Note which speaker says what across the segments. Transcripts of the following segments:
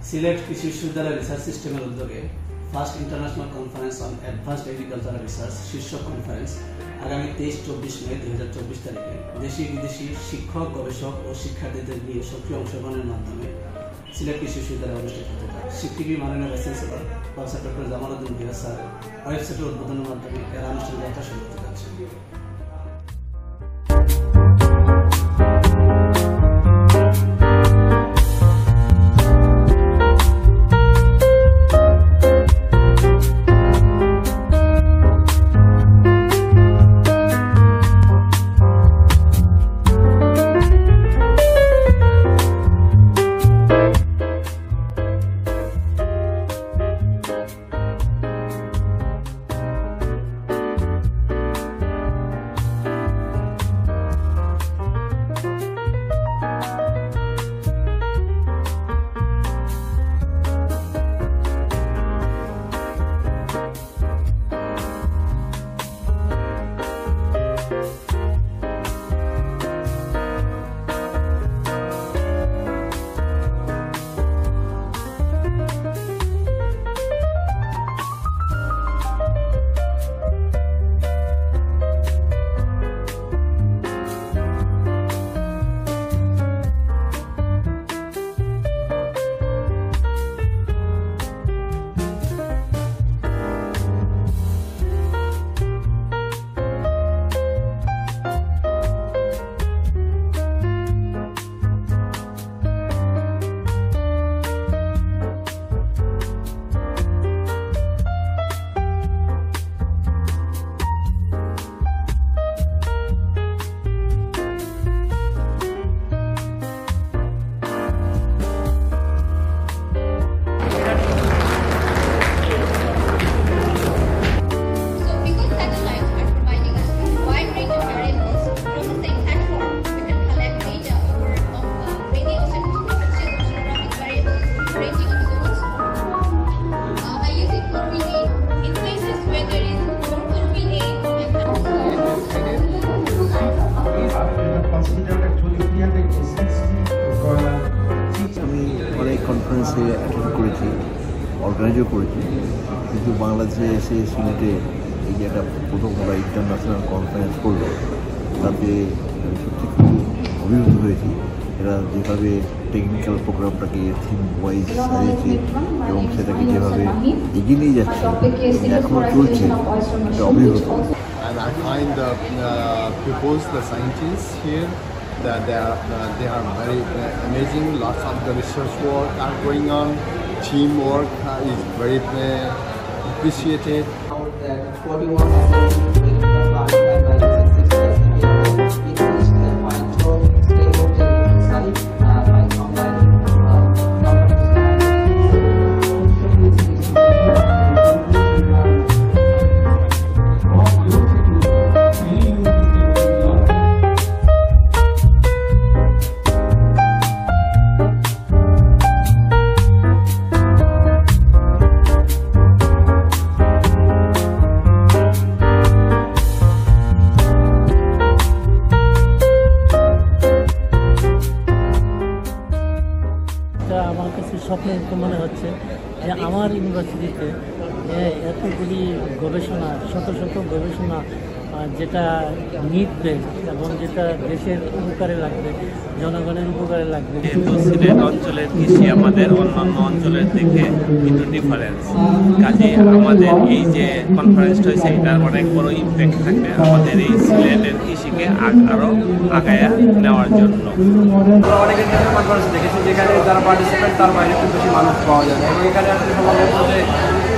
Speaker 1: সিলেট কৃষি বিশ্ববিদ্যালয় রিসার্চ সিস্টেমের উদ্যোগে first international conference on advanced agricultural research শীর্ষক কনফারেন্স আগামী 23-24 মে 2024 তারিখে দেশি বিদেশি শিক্ষক গবেষক ও শিক্ষার্থীদের নিয়ে সক্রিয় অংশগ্রহণের মাধ্যমে সিলেট কৃষি বিশ্ববিদ্যালয়ে অনুষ্ঠিত হতে পারে। শিক্ষিকী মাননীয় vice chancellor professor doctor Jamaluddin Bhuiyan sir ওয়েবসাইটের উদ্বোধনের মাধ্যমে এর আনুষ্ঠানিক যাত্রা শুরু হতে যাচ্ছে।
Speaker 2: কনফারেন্সে অ্যাটেন্ড করেছি, অর্গানাইজও করেছি, কিন্তু বাংলাদেশে এসে সিলেটে এই যে একটা প্রথম ওরা ইন্টারন্যাশনাল কনফারেন্স করলো, তাতে আমি সত্যি খুব অভিভূত হয়েছি। এরা যেভাবে টেকনিক্যাল প্রোগ্রামটাকে থিম ওয়াইজ সাজিয়েছে এবং সেটাকে যেভাবে এগিয়ে নিয়ে যাচ্ছে এখনও চলছে, এটা অভিভূত।
Speaker 3: And I find the pupils, the scientists here, that they are very amazing. Lots of the research work are going on. Teamwork is very appreciated.
Speaker 4: আমার কাছে স্বপ্নের মনে হচ্ছে যে আমার ইউনিভার্সিটিতে এতগুলি গবেষণা, শত শত গবেষণা যেটা নিডবে এবং যেটা দেশের উপকারে লাগবে, জনগণের উপকারে লাগবে।
Speaker 5: সিলেট অঞ্চলের কৃষি আমাদের অন্যান্য অঞ্চলের থেকে একটু ডিফারেন্স, কাজে আমাদের এই যে কনফারেন্সটা হয়েছে এটার অনেক বড় ইম্প্যাক্ট থাকবে আমাদের এই সিলেটের কৃষিকে আরও আগায়া নেওয়ার জন্য।
Speaker 6: অনেকের কিছু কনফারেন্স দেখেছি যেখানে যারা পার্টিসিপেন্ট তার বাইরে খুব বেশি মানুষ পাওয়া যায় এবং এখানে আসলে সম্ভবত যে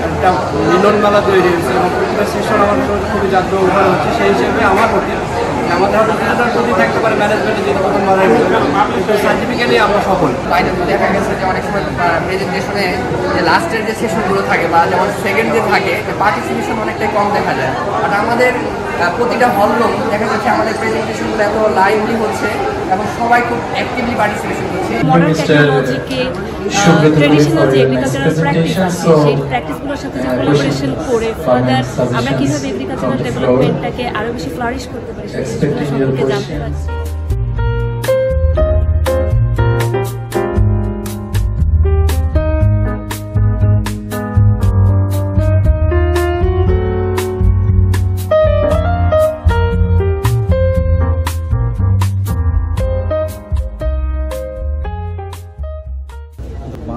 Speaker 6: একটা মিলন মেলা তৈরি হয়েছে এবং প্রতিটা সেশন আমার খুবই জাগ্রত মনে হচ্ছে। সেই হিসেবে আমার প্রতি আমাদের হয়তো কিছুটার প্রতি থাকতে পারে ম্যানেজমেন্টে যেহেতু প্রথমবারের কিন্তু সার্টিফিকেটে আমরা সফল।
Speaker 7: বাইরে দেখা গেছে যে অনেক সময় প্রেজেন্টেশনে যে লাস্টের যে সেশনগুলো থাকে বা যেমন সেকেন্ড ডে থাকে পার্টিসিপেশন অনেকটাই কম দেখা যায়, বাট আমাদের প্রতিটা হলরুম দেখা যাচ্ছে আমাদের প্রেজেন্টেশনগুলো এত লাইভলি হচ্ছে এবং সবাই খুব অ্যাক্টিভলি পার্টিসিপেশন করছে।
Speaker 8: মডার্ন টেকনোলজিকে ট্রেডিশনাল যে এগ্রিকালচারাল প্র্যাকটিস আছে সেই প্র্যাকটিসগুলোর সাথে যে কোলাবোরেশন করে ফার্দার আমরা কীভাবে এগ্রিকালচারাল ডেভেলপমেন্টটাকে আরও বেশি ফ্লারিশ করতে পারি সেগুলো সম্পর্কে জানতে পারছি।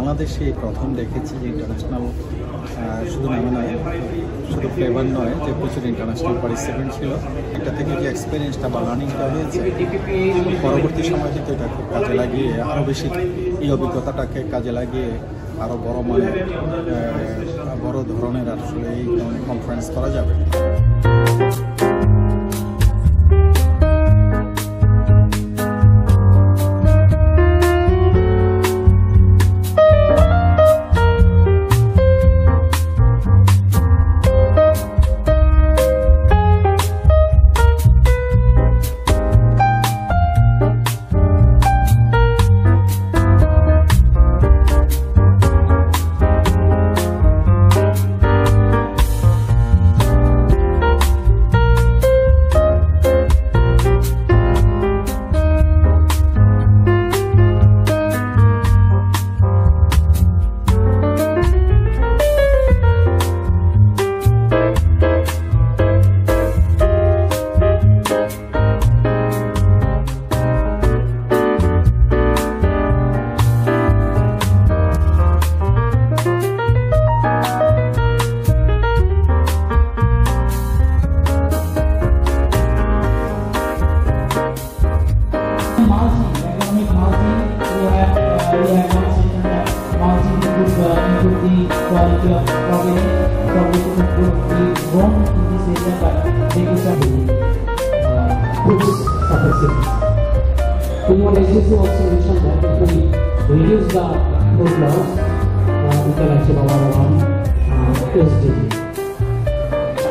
Speaker 9: বাংলাদেশে প্রথম দেখেছি যে ইন্টারন্যাশনাল শুধু নামে নয়, শুধু ফ্লেভার নয়, যে প্রচুর ইন্টারন্যাশনাল পার্টিসিপেন্ট ছিল। এটা থেকে যে এক্সপিরিয়েন্সটা বা লার্নিংটা হয়েছে, পরবর্তী সময় কিন্তু এটা খুব কাজে লাগিয়ে আরও বেশি এই অভিজ্ঞতাটাকে কাজে লাগিয়ে আরও বড় মানের বড় ধরনের আসলে এই কনফারেন্স করা যাবে।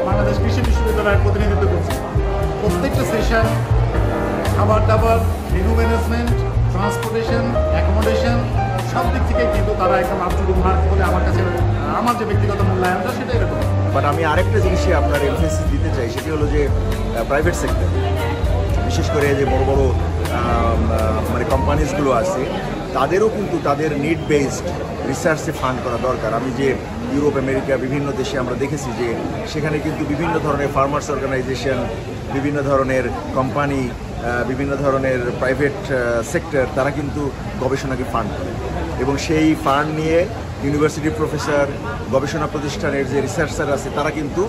Speaker 10: বাংলাদেশ কৃষি বিশ্ববিদ্যালয়ের প্রতিনিধিত্ব করছি। প্রত্যেকটা সেশন খাবার দাবার, মেনু ম্যানেজমেন্ট, ট্রান্সপোর্টেশন, অ্যাকোমোডেশন সব দিক থেকে কিন্তু তারা একদম আপ টু ডেট মার্ক বলে আমার কাছে, আমার যে ব্যক্তিগত মূল্যায়নটা সেটা এরকম।
Speaker 2: বাট আমি আরেকটা জিনিসে আপনার এমফেসিস দিতে চাই, সেটি হলো যে প্রাইভেট সেক্টর, বিশেষ করে যে বড় বড় মানে কোম্পানিজগুলো আছে, তাদেরও কিন্তু তাদের নিড বেসড রিসার্চে ফান্ড করা দরকার। আমি যে ইউরোপ, আমেরিকা, বিভিন্ন দেশে আমরা দেখেছি যে সেখানে কিন্তু বিভিন্ন ধরনের ফার্মার্স অর্গানাইজেশন, বিভিন্ন ধরনের কোম্পানি, বিভিন্ন ধরনের প্রাইভেট সেক্টর, তারা কিন্তু গবেষণাকে ফান্ড করে এবং সেই ফান্ড নিয়ে ইউনিভার্সিটি প্রফেসর, গবেষণা প্রতিষ্ঠানের যে রিসার্চার আছে, তারা কিন্তু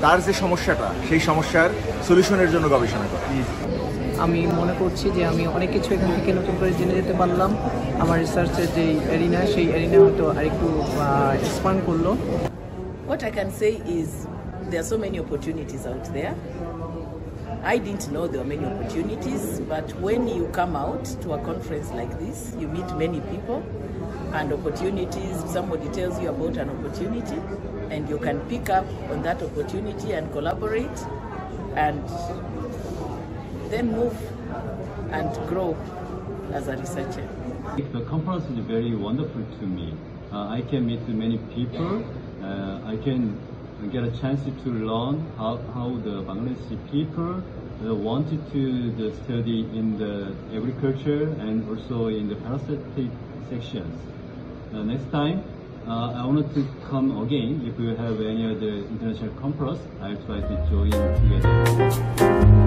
Speaker 2: তার যে সমস্যাটা, সেই সমস্যার সলিউশনের জন্য গবেষণা করে।
Speaker 6: আমি মনে করছি যে আমি অনেক কিছু এখান থেকে নতুন করে জেনে যেতে পারলাম। আমার রিসার্চের যে এরিনা, সেই এরিনা হয়তো আরেকটু এক্সপান্ড করলো।
Speaker 11: What I can say is there are so many opportunities out there. I didn't know there were many opportunities, but when you come out to a conference like this, you meet many people and opportunities. Somebody tells you about an opportunity and you can pick up on that opportunity and collaborate and then move and grow as a researcher.
Speaker 12: The conference is very wonderful to me. I can meet many people. I can get a chance to learn how the Bangladeshi people wanted to study in the agriculture and also in the parasitic sections. Next time, I wanted to come again. If you have any other international conference, I'll try to join together.